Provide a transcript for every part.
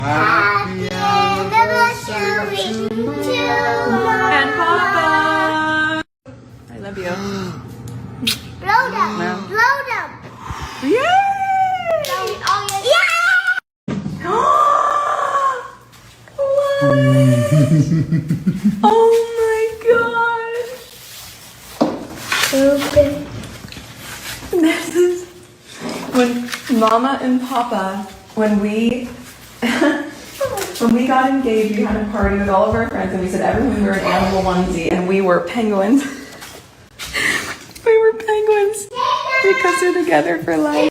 Happy anniversary to And Papa! I love you. Blow them! No. Blow them! Yay! Oh, yeah! Oh my gosh! Open. This is when Mama and Papa, when we got engaged, we had a party with all of our friends and we said everyone we were an animal onesie and we were penguins. We were penguins because they're together for life.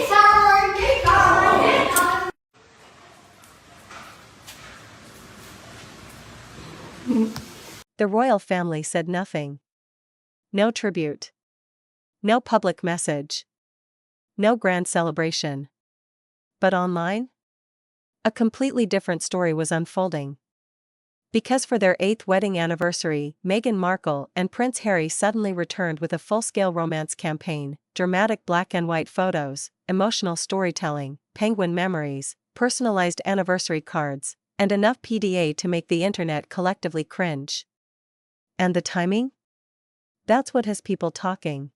The royal family said nothing. No tribute. No public message. No grand celebration. But online? A completely different story was unfolding. Because for their 8th wedding anniversary, Meghan Markle and Prince Harry suddenly returned with a full-scale romance campaign, dramatic black and white photos, emotional storytelling, penguin memories, personalized anniversary cards, and enough PDA to make the internet collectively cringe. And the timing? That's what has people talking.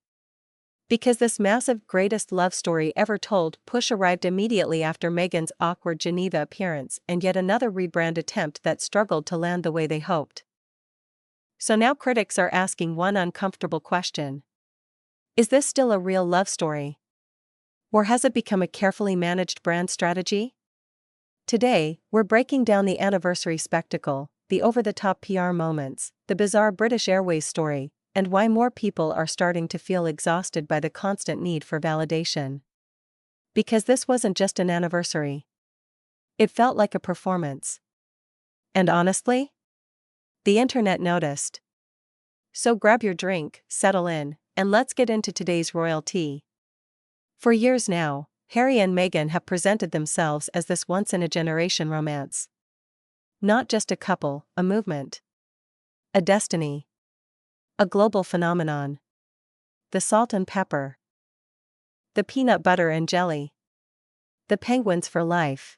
Because this massive greatest love story ever told push arrived immediately after Meghan's awkward Geneva appearance and yet another rebrand attempt that struggled to land the way they hoped. So now critics are asking one uncomfortable question. Is this still a real love story? Or has it become a carefully managed brand strategy? Today, we're breaking down the anniversary spectacle, the over-the-top PR moments, the bizarre British Airways story, and why more people are starting to feel exhausted by the constant need for validation. Because this wasn't just an anniversary. It felt like a performance. And honestly, the internet noticed. So grab your drink, settle in, and let's get into today's royal tea. For years now, Harry and Meghan have presented themselves as this once-in-a-generation romance. Not just a couple, a movement. A destiny. A global phenomenon. The salt and pepper. The peanut butter and jelly. The penguins for life.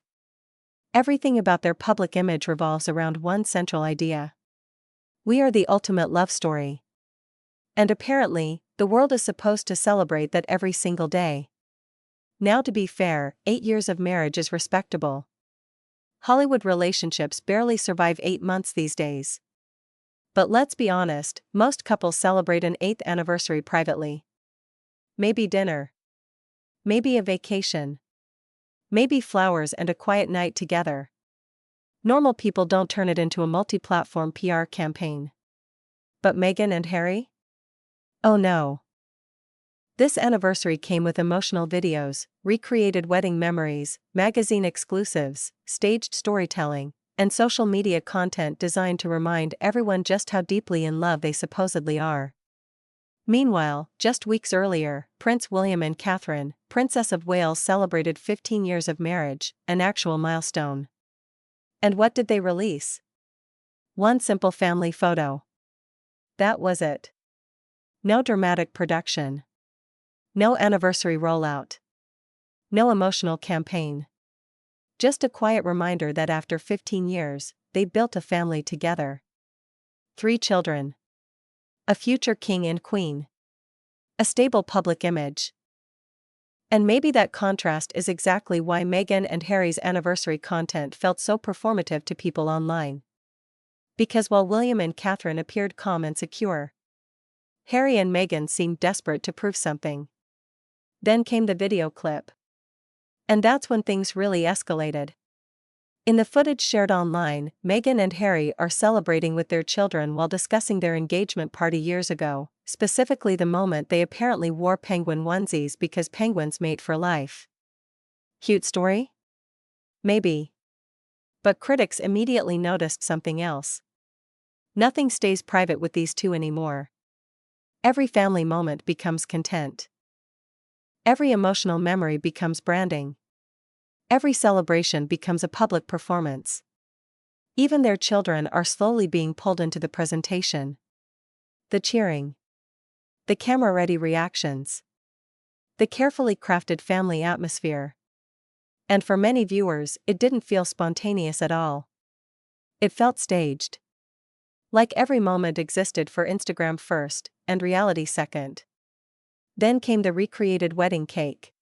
Everything about their public image revolves around one central idea. We are the ultimate love story. And apparently, the world is supposed to celebrate that every single day. Now, to be fair, 8 years of marriage is respectable. Hollywood relationships barely survive 8 months these days. But let's be honest, most couples celebrate an 8th anniversary privately. Maybe dinner. Maybe a vacation. Maybe flowers and a quiet night together. Normal people don't turn it into a multi-platform PR campaign. But Meghan and Harry? Oh no. This anniversary came with emotional videos, recreated wedding memories, magazine exclusives, staged storytelling, and social media content designed to remind everyone just how deeply in love they supposedly are. Meanwhile, just weeks earlier, Prince William and Catherine, Princess of Wales, celebrated 15 years of marriage, an actual milestone. And what did they release? One simple family photo. That was it. No dramatic production. No anniversary rollout. No emotional campaign. Just a quiet reminder that after 15 years, they built a family together. 3 children. A future king and queen. A stable public image. And maybe that contrast is exactly why Meghan and Harry's anniversary content felt so performative to people online. Because while William and Catherine appeared calm and secure, Harry and Meghan seemed desperate to prove something. Then came the video clip. And that's when things really escalated. In the footage shared online, Meghan and Harry are celebrating with their children while discussing their engagement party years ago, specifically the moment they apparently wore penguin onesies because penguins mate for life. Cute story? Maybe. But critics immediately noticed something else. Nothing stays private with these two anymore. Every family moment becomes content. Every emotional memory becomes branding. Every celebration becomes a public performance. Even their children are slowly being pulled into the presentation. The cheering. The camera-ready reactions. The carefully crafted family atmosphere. And for many viewers, it didn't feel spontaneous at all. It felt staged. Like every moment existed for Instagram first, and reality second. Then came the recreated wedding cake.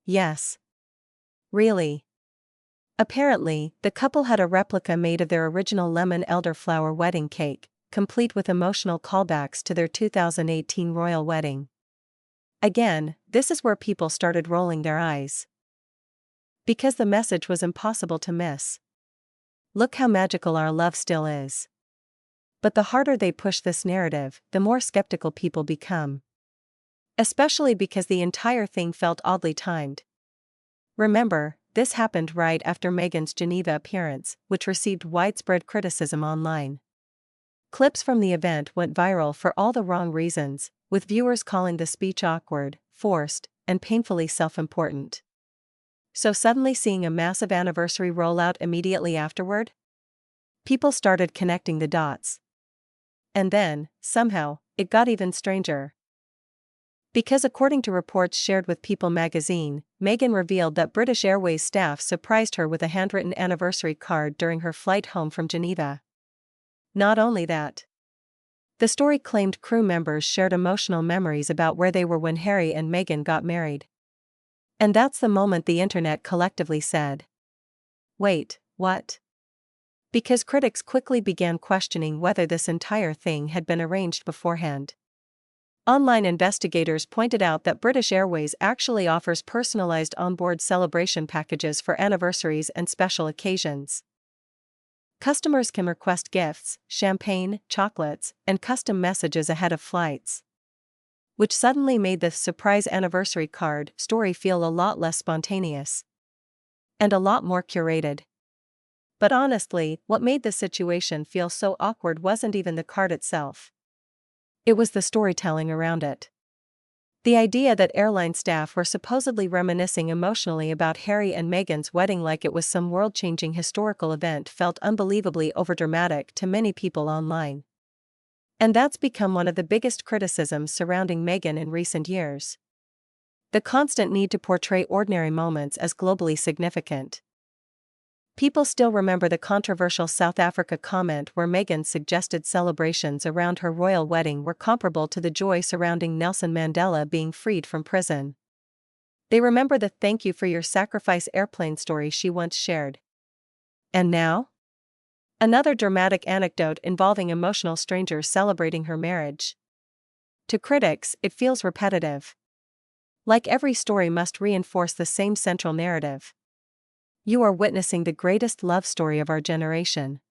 Yes. Really. Apparently, the couple had a replica made of their original lemon elderflower wedding cake, complete with emotional callbacks to their 2018 royal wedding. Again, this is where people started rolling their eyes. Because the message was impossible to miss. Look how magical our love still is. But the harder they push this narrative, the more skeptical people become. Especially because the entire thing felt oddly timed. Remember, this happened right after Meghan's Geneva appearance, which received widespread criticism online. Clips from the event went viral for all the wrong reasons, with viewers calling the speech awkward, forced, and painfully self-important. So suddenly seeing a massive anniversary rollout immediately afterward? People started connecting the dots. And then, somehow, it got even stranger. Because according to reports shared with People magazine, Meghan revealed that British Airways staff surprised her with a handwritten anniversary card during her flight home from Geneva. Not only that. The story claimed crew members shared emotional memories about where they were when Harry and Meghan got married. And that's the moment the internet collectively said, "Wait, what?" Because critics quickly began questioning whether this entire thing had been arranged beforehand. Online investigators pointed out that British Airways actually offers personalized onboard celebration packages for anniversaries and special occasions. Customers can request gifts, champagne, chocolates, and custom messages ahead of flights. Which suddenly made the surprise anniversary card story feel a lot less spontaneous. And a lot more curated. But honestly, what made the situation feel so awkward wasn't even the card itself. It was the storytelling around it. The idea that airline staff were supposedly reminiscing emotionally about Harry and Meghan's wedding like it was some world-changing historical event felt unbelievably overdramatic to many people online. And that's become one of the biggest criticisms surrounding Meghan in recent years. The constant need to portray ordinary moments as globally significant. People still remember the controversial South Africa comment where Meghan suggested celebrations around her royal wedding were comparable to the joy surrounding Nelson Mandela being freed from prison. They remember the "thank you for your sacrifice" airplane story she once shared. And now? Another dramatic anecdote involving emotional strangers celebrating her marriage. To critics, it feels repetitive. Like every story must reinforce the same central narrative. You are witnessing the greatest love story of our generation.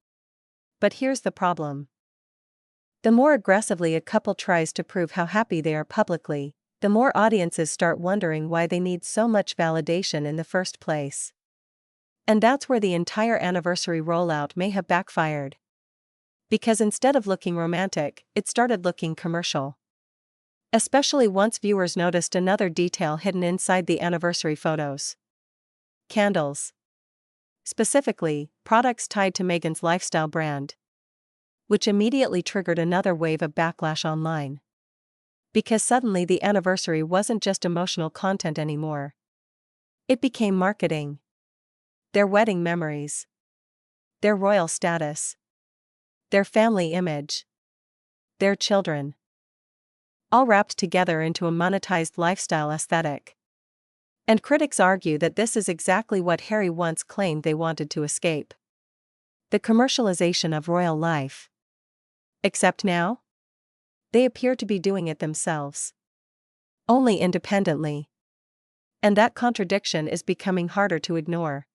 But here's the problem. The more aggressively a couple tries to prove how happy they are publicly, the more audiences start wondering why they need so much validation in the first place. And that's where the entire anniversary rollout may have backfired. Because instead of looking romantic, it started looking commercial. Especially once viewers noticed another detail hidden inside the anniversary photos. Candles. Specifically, products tied to Meghan's lifestyle brand. Which immediately triggered another wave of backlash online. Because suddenly the anniversary wasn't just emotional content anymore. It became marketing. Their wedding memories. Their royal status. Their family image. Their children. All wrapped together into a monetized lifestyle aesthetic. And critics argue that this is exactly what Harry once claimed they wanted to escape. The commercialization of royal life. Except now? They appear to be doing it themselves. Only independently. And that contradiction is becoming harder to ignore.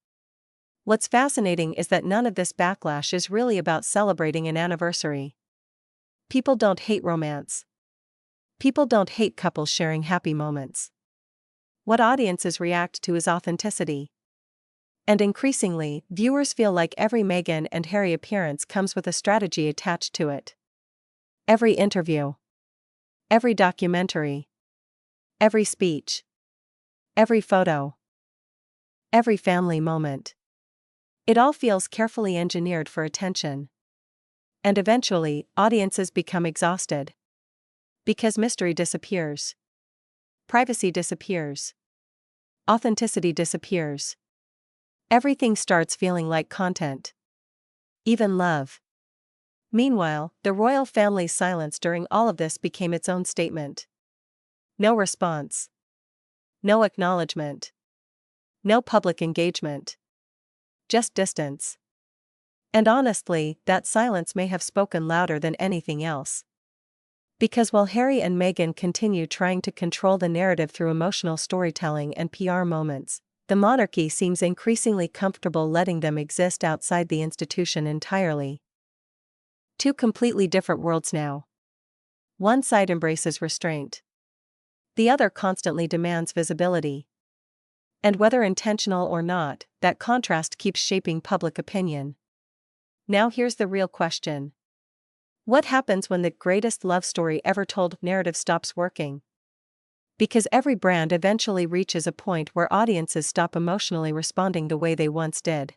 What's fascinating is that none of this backlash is really about celebrating an anniversary. People don't hate romance. People don't hate couples sharing happy moments. What audiences react to is authenticity. And increasingly, viewers feel like every Meghan and Harry appearance comes with a strategy attached to it. Every interview. Every documentary. Every speech. Every photo. Every family moment. It all feels carefully engineered for attention. And eventually, audiences become exhausted. Because mystery disappears. Privacy disappears. Authenticity disappears. Everything starts feeling like content. Even love. Meanwhile, the royal family's silence during all of this became its own statement. No response. No acknowledgement. No public engagement. Just distance. And honestly, that silence may have spoken louder than anything else. Because while Harry and Meghan continue trying to control the narrative through emotional storytelling and PR moments, the monarchy seems increasingly comfortable letting them exist outside the institution entirely. Two completely different worlds now. One side embraces restraint. The other constantly demands visibility. And whether intentional or not, that contrast keeps shaping public opinion. Now here's the real question. What happens when the greatest love story ever told narrative stops working? Because every brand eventually reaches a point where audiences stop emotionally responding the way they once did.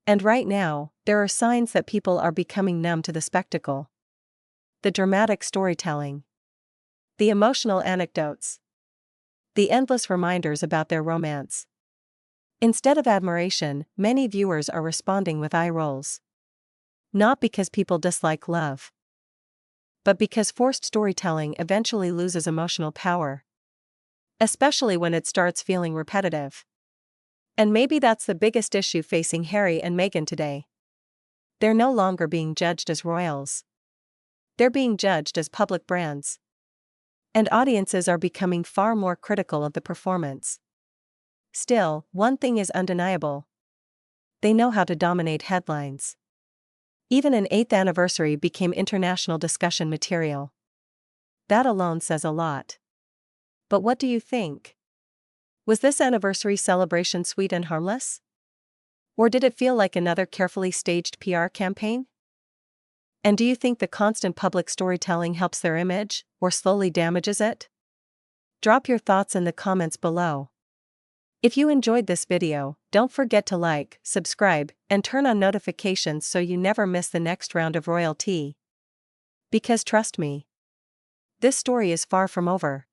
And right now, there are signs that people are becoming numb to the spectacle. The dramatic storytelling. The emotional anecdotes. The endless reminders about their romance. Instead of admiration, many viewers are responding with eye rolls. Not because people dislike love, but because forced storytelling eventually loses emotional power. Especially when it starts feeling repetitive. And maybe that's the biggest issue facing Harry and Meghan today. They're no longer being judged as royals. They're being judged as public brands. And audiences are becoming far more critical of the performance. Still, one thing is undeniable. They know how to dominate headlines. Even an 8th anniversary became international discussion material. That alone says a lot. But what do you think? Was this anniversary celebration sweet and harmless? Or did it feel like another carefully staged PR campaign? And do you think the constant public storytelling helps their image, or slowly damages it? Drop your thoughts in the comments below. If you enjoyed this video, don't forget to like, subscribe, and turn on notifications so you never miss the next round of royal tea. Because trust me, this story is far from over.